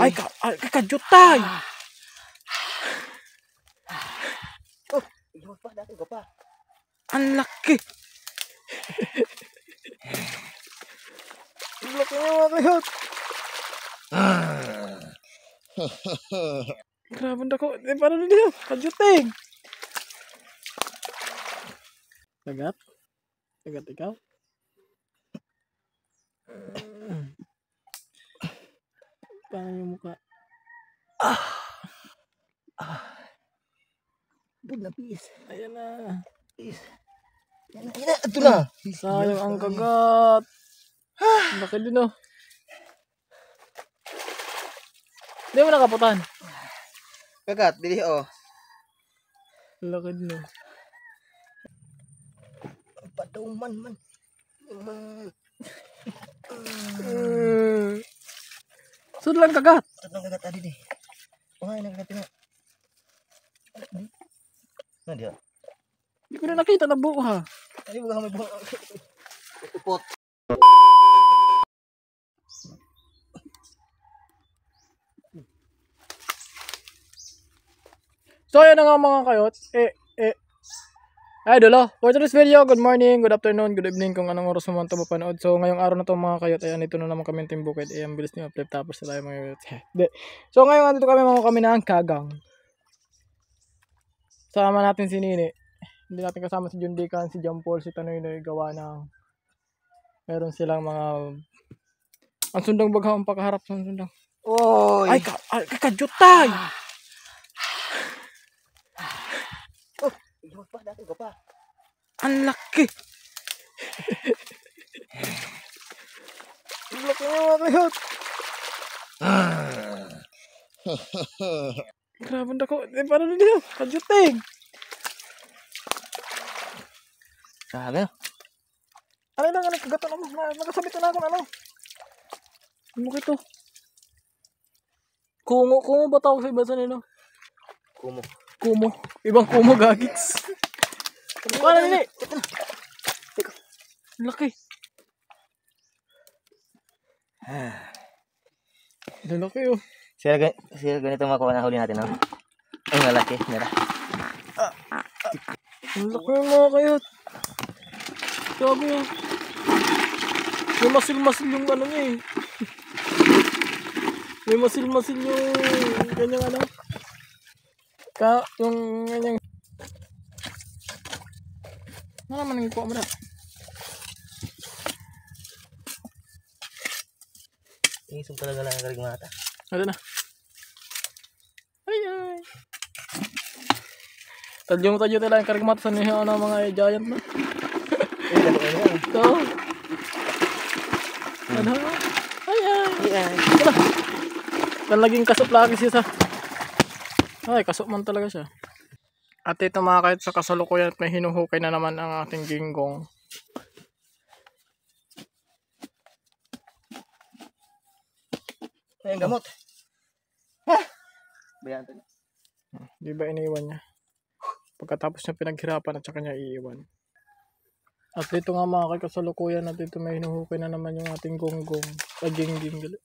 Ay, kakajutay! Oh, iwas pa, dati ka pa. Ang laki! Ang laki nga mga kayot! Grabe na ko. Paano na niyo? Kajuting! Dagat? Dagat ikaw? Paano yung mukha? Bud na pis. Ayan na. Pis. Yan na. Ito na. Sayang ang kagat. Laki din oh. Hindi mo nakaputan. Kagat, dili oh. Laki din oh. Paduman man. Sud lang kagat. Sud lang kagat tadi deh. Wah, nakagat na. Nah dia. Hindi ko na nakita na buo ha. Tadi bukan may buang. Upot. So ayan na nga mga kayot. Idol, for today's video, good morning, good afternoon, good evening kung anong oras mo man ito mapanood. So ngayong araw na ito mga kayot, ayan, ito na naman kami Team Bukid. Ayan, bilis niyo upload tapos na tayo mga kayot. So ngayon, andito kami ng Kagang. Sama natin si Nini. Hindi natin kasama si John Deacon, si John Paul, si Tanoy na gawa ng meron silang mga ang sundang bagha ang pagkaharap sa sundang. Oy. Ay, kakajutay! Oh, iwas pa, dati ka pa. Ang laki! Ang laki nga mga kayot! Grabe na ko. Paano na niyo? Kajuting! Sabi. Ano lang, kagatan mo. Nakasabit na ako ano. Ano ko ito? Kumo ba tawag sa iba sa nino? Kumo. Ibang kumo gagits. Paano nini? Laki. Laki oh. Sila ganito makuha na huli natin, no? Ay, malaki. Mira. Ang laki yung mga kayot. Sabi oh. May masil-masil yung ano niya eh. May masil-masil yung ganyang ano. Yung ganyang. Ano naman ang ikuha mo na? Isog talaga lang ang karigmata. Ano na? Ay. Tadyong tayo yung karigmata sa niya ano mga giant na. Ito. Ano? Ay. Kan laging kasop lagi siya sa. Ay, kasop man talaga siya. At ito mga kahit sa kasalukuyan at may hinuhukay na naman ang ating ginggong. Ay, gamot. Ha? Bayan to. Di ba iniwan niya? Pagkatapos niya pinaghirapan at saka niya iiwan. At dito nga mga kasalukuyan at ito may hinuhukay na naman yung ating gonggong. Gingging.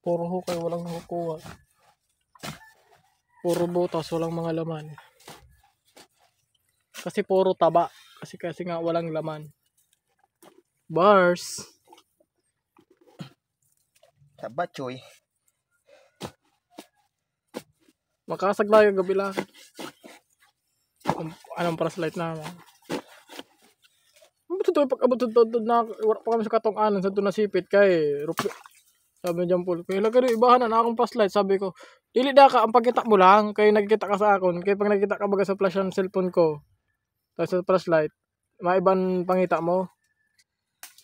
Puro hukay, walang nakukuha. Puro butas, walang mga laman. Kasi puro taba. Kasi nga walang laman. Bars. Taba, choy. Makasaglayo gabi lang. Anong flashlight naman. Ito pag-abot na wala pa kami sa katong-anan sa ito nasipit kay Rupi. Sabi niya Paul, kaya lagay rin ibahan na akong flashlight. Sabi ko, dili da ka, ang pagkita mo lang. Kaya nagkita ka sa akon. Kaya pag nagkita ka baga sa flash ng cellphone ko. Tapos sa flashlight, maiban pangita mo.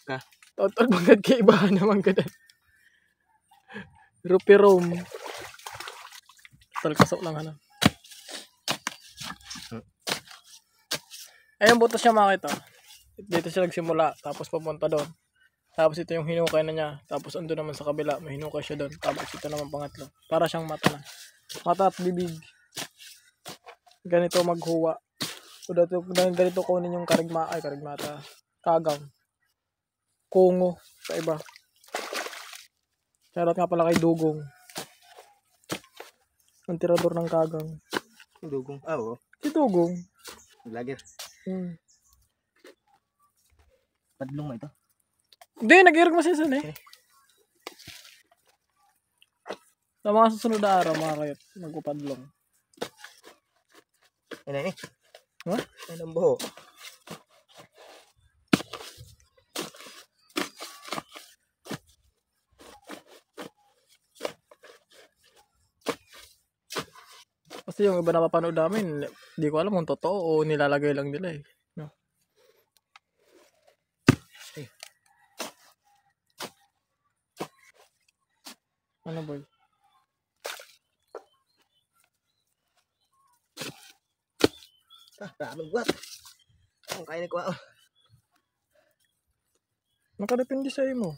Ka? Total bagad kay ibahan naman ka din. Rupi Rome. Total kasok lang ano. Ayun, butas siya makita. Dito siya nagsimula. Tapos papunta doon. Tapos ito yung hinukay na niya. Tapos ando naman sa kabila. May hinukay siya doon. Tapos ito naman pangatlo. Para siyang mata na. Mata at bibig. Ganito maghuwa. So ganito kunin yung karigmata. Kagang. Kongo sa iba. Shoutout nga pala kay Dugong. Ang tirador ng kagang. Dugong. Ah, oo. Si Dugong. Vlogger. Padlong mo ito. Hindi, nag-irog mo season eh. Sa mga susunod na araw, mga kayot, magpupadlong. Yan eh. Ha? Yan ang buho. Kasi yung iba na mapanood namin, hindi ko alam kung totoo o nilalagay lang nila eh. No? Ano boy? Daming buhat. Ang kaya ni ko. Nakadepende sa mo.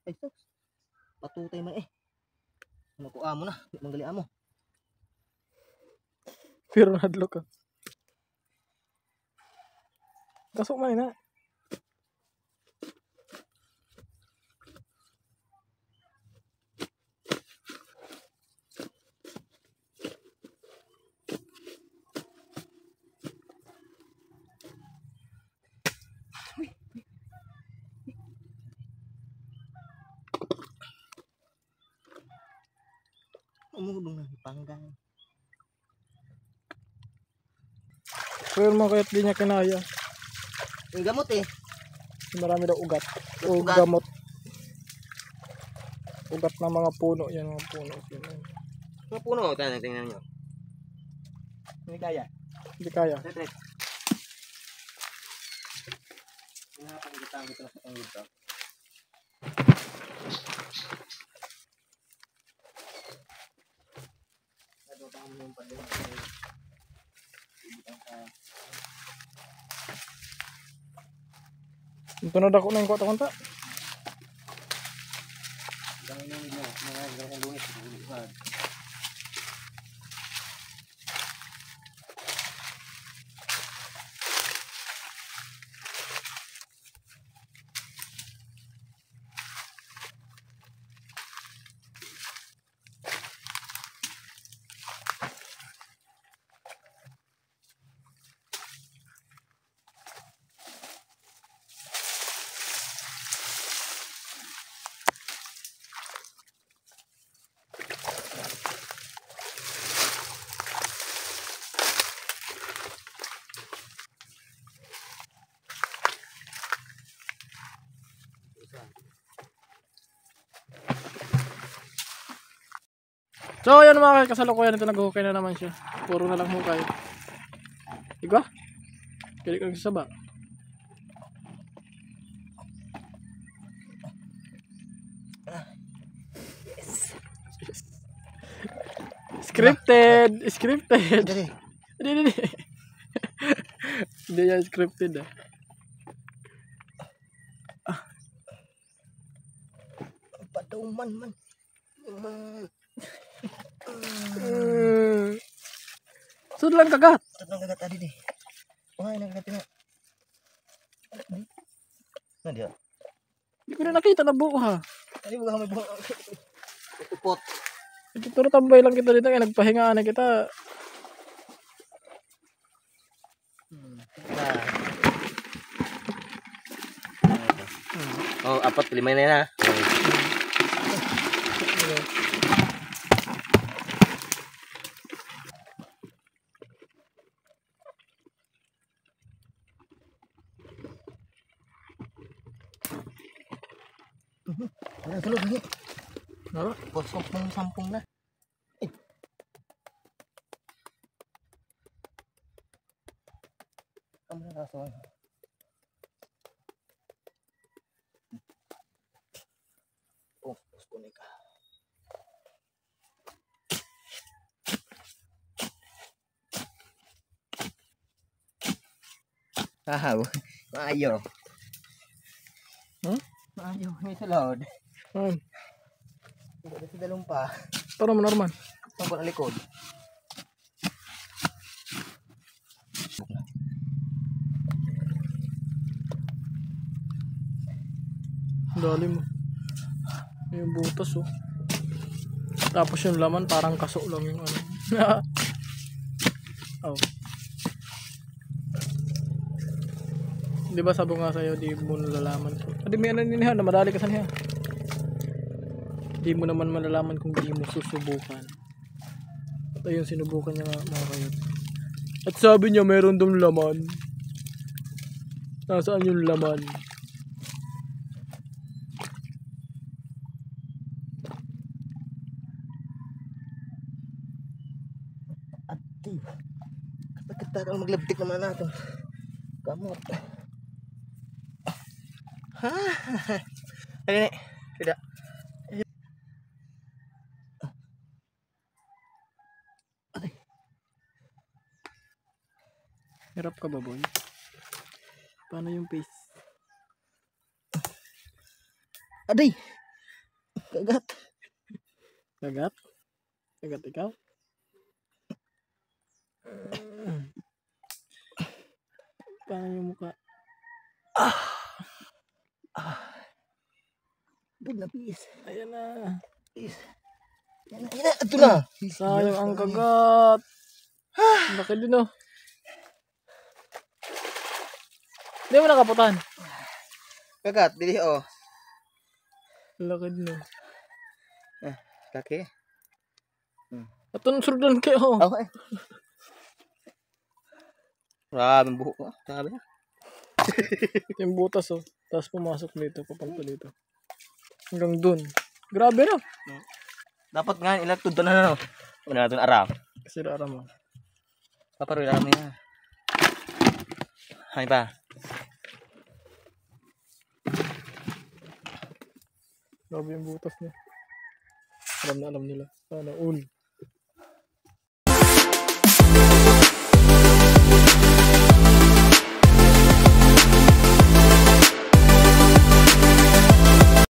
Ay, sus. Patutay man eh. Ano ko amo na. Manggali amo. Pero nadlo ka. Kasok man na. Umulong na panggang. Pero mga kayot di niya kinaya. Yung gamot eh. Marami daw ugat. O Ugat. gamot. Ugat ng mga puno. Yan mga puno. Yan. Mga puno. Tingnan nyo. Hindi kaya. Hindi kaya. Retret. Pinapagitang dito na sa tangod to. Natutang mo yung padlong. Tunod ako na yung kwata-kwanta. Dami nyo nyo. Mga ganang lunis. So, ayan mga kasalukuyan. Ito nag-hukay na naman siya. Puro na lang hukay. Diba? Kaya kang sasaba. Scripted! Scripted! Hindi. Hindi yan scripted ah. Paduman man. Sud lang kagat. Tatang kagat tadi deh. Wah, ini kagat na. Nah dia. Hindi ko na nakita na buo ha. Tadi bukan may buong upot. Ito turo tambay lang kita dito kaya nagpahingaan na kita. Oh, 4-5 na yan ha. Ano tulog ni? Ano? Posok ng sampung na. Kamu na rason. Oh, posko ni ka. Wow, maayo. Maayo, may sulod. Hindi sa dalong pa. Tara mo normal. Tungkol ang likod. Dali mo. Yung butas oh. Tapos yung laman parang kaso lang yung ano. Oh. Di ba sabi ko nga sa'yo, di mo nalalaman ko. Di may ano niya, na madali ka sa niya. Di mo naman malalaman kung di mo susubukan. At ayun, sinubukan niya nga mga kayot. At sabi niya meron dong laman. Nasaan yung laman? Ati. Kapag maglabtik naman natin. Kamot. Ha? Dali na. Tidak. Hirap ka ba, boy? Paano yung face? Aday! Kagat. Kagat? Kagat ikaw? Paano yung mukha? Bud na pis. Ayan na. Pis. Yan na. Ito na. Sayang ang kagat. Laki din oh. Hindi mo nakaputan. Kagat. Dili oh. Laki din oh. Laki. At ang surdan kayo. Okay. Maraming buhok ko. Sabi na. Yung butas oh. Tapos pumasok dito. Papunta dito. Hanggang dun. Grabe na. Dapat nga ilatod na no. Una natin aram. Kasi rara mo. Paparoy aram niya. Hay ba? Grabe yung butas niya. Alam na alam nila. Sana all.